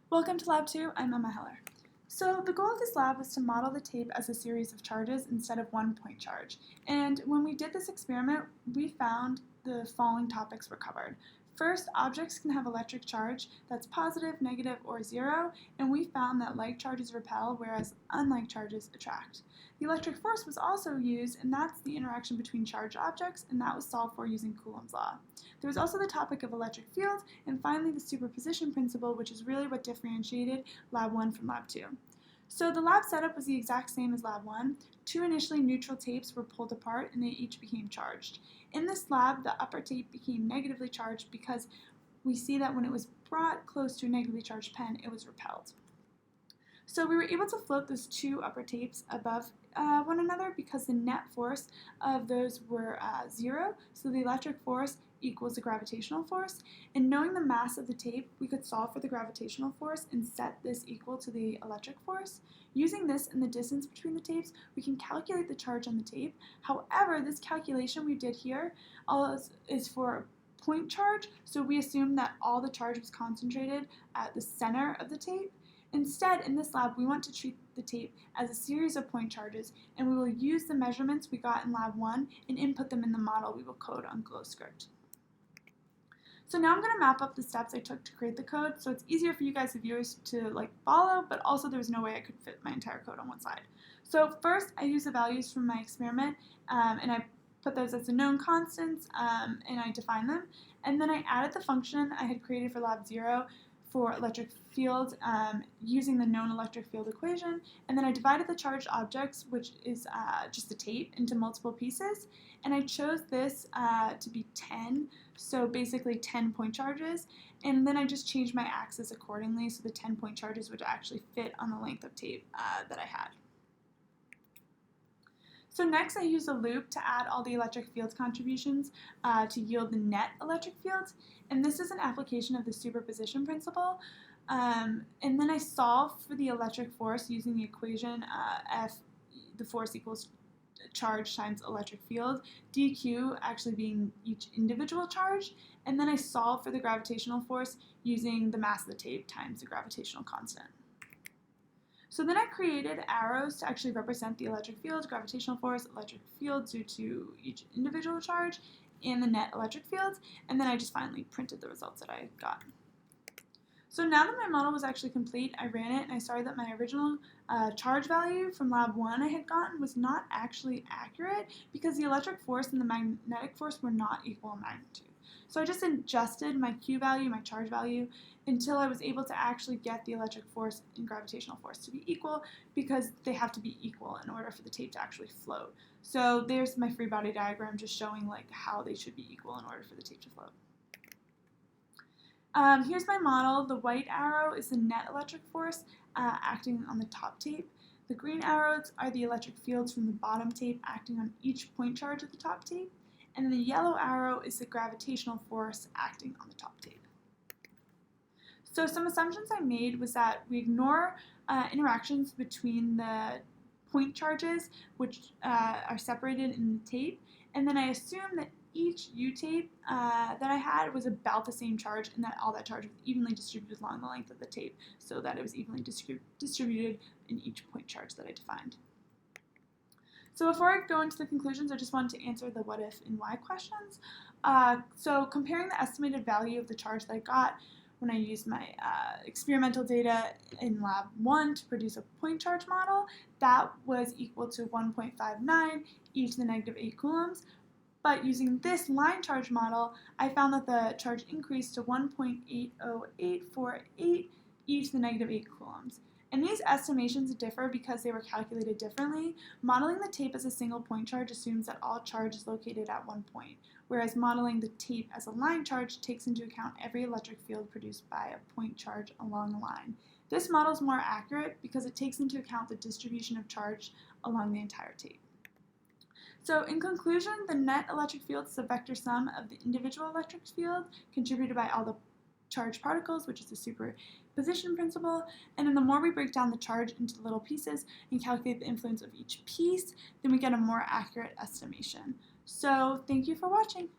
Welcome to Lab 2, I'm Emma Heller. So the goal of this lab was to model the tape as a series of charges instead of one point charge. And when we did this experiment, we found the following topics were covered. First, objects can have electric charge that's positive, negative, or zero, and we found that like charges repel, whereas unlike charges attract. The electric force was also used, and that's the interaction between charged objects, and that was solved for using Coulomb's law. There was also the topic of electric fields, and finally the superposition principle, which is really what differentiated Lab 1 from Lab 2. So the lab setup was the exact same as Lab 1. Two initially neutral tapes were pulled apart and they each became charged. In this lab, the upper tape became negatively charged because we see that when it was brought close to a negatively charged pen, it was repelled. So we were able to float those two upper tapes above one another because the net force of those were zero, so the electric force equals the gravitational force, and knowing the mass of the tape, we could solve for the gravitational force and set this equal to the electric force. Using this and the distance between the tapes, we can calculate the charge on the tape. However, this calculation we did here is for a point charge, so we assumed that all the charge was concentrated at the center of the tape. Instead, in this lab, we want to treat the tape as a series of point charges, and we will use the measurements we got in Lab 1 and input them in the model we will code on GlowScript. So now I'm going to map up the steps I took to create the code, so it's easier for you guys as viewers to follow, but also there was no way I could fit my entire code on one side. So first, I used the values from my experiment, and I put those as the known constants, and I defined them. And then I added the function I had created for Lab 0 for electric fields using the known electric field equation, and then I divided the charged objects, which is just the tape, into multiple pieces, and I chose this to be 10, so basically 10 point charges, and then I just changed my axis accordingly so the 10 point charges would actually fit on the length of tape that I had. So next I used a loop to add all the electric field contributions to yield the net electric fields, and this is an application of the superposition principle. And then I solved for the electric force using the equation F, the force equals charge times electric field, dq actually being each individual charge, and then I solved for the gravitational force using the mass of the tape times the gravitational constant. So then I created arrows to actually represent the electric field, gravitational force, electric field due to each individual charge, and the net electric fields, and then I just finally printed the results that I got. So now that my model was actually complete, I ran it and I saw that my original charge value from Lab 1 I had gotten was not actually accurate because the electric force and the magnetic force were not equal in magnitude. So I just adjusted my Q value, my charge value, until I was able to actually get the electric force and gravitational force to be equal because they have to be equal in order for the tape to actually float. So there's my free body diagram just showing how they should be equal in order for the tape to float. Here's my model. The white arrow is the net electric force acting on the top tape. The green arrows are the electric fields from the bottom tape acting on each point charge of the top tape. And the yellow arrow is the gravitational force acting on the top tape. So some assumptions I made was that we ignore interactions between the point charges, which are separated in the tape, and then I assume that each U-tape that I had was about the same charge and that all that charge was evenly distributed along the length of the tape so that it was evenly distributed in each point charge that I defined. So before I go into the conclusions, I just wanted to answer the what if and why questions. So comparing the estimated value of the charge that I got when I used my experimental data in Lab 1 to produce a point charge model, that was equal to 1.59 e to the negative 8 coulombs. But using this line charge model, I found that the charge increased to 1.80848 e to the negative 8 coulombs. And these estimations differ because they were calculated differently. Modeling the tape as a single point charge assumes that all charge is located at one point, whereas modeling the tape as a line charge takes into account every electric field produced by a point charge along the line. This model is more accurate because it takes into account the distribution of charge along the entire tape. So in conclusion, the net electric field is the vector sum of the individual electric field contributed by all the charged particles, which is the superposition principle, and then the more we break down the charge into little pieces and calculate the influence of each piece, then we get a more accurate estimation. So thank you for watching.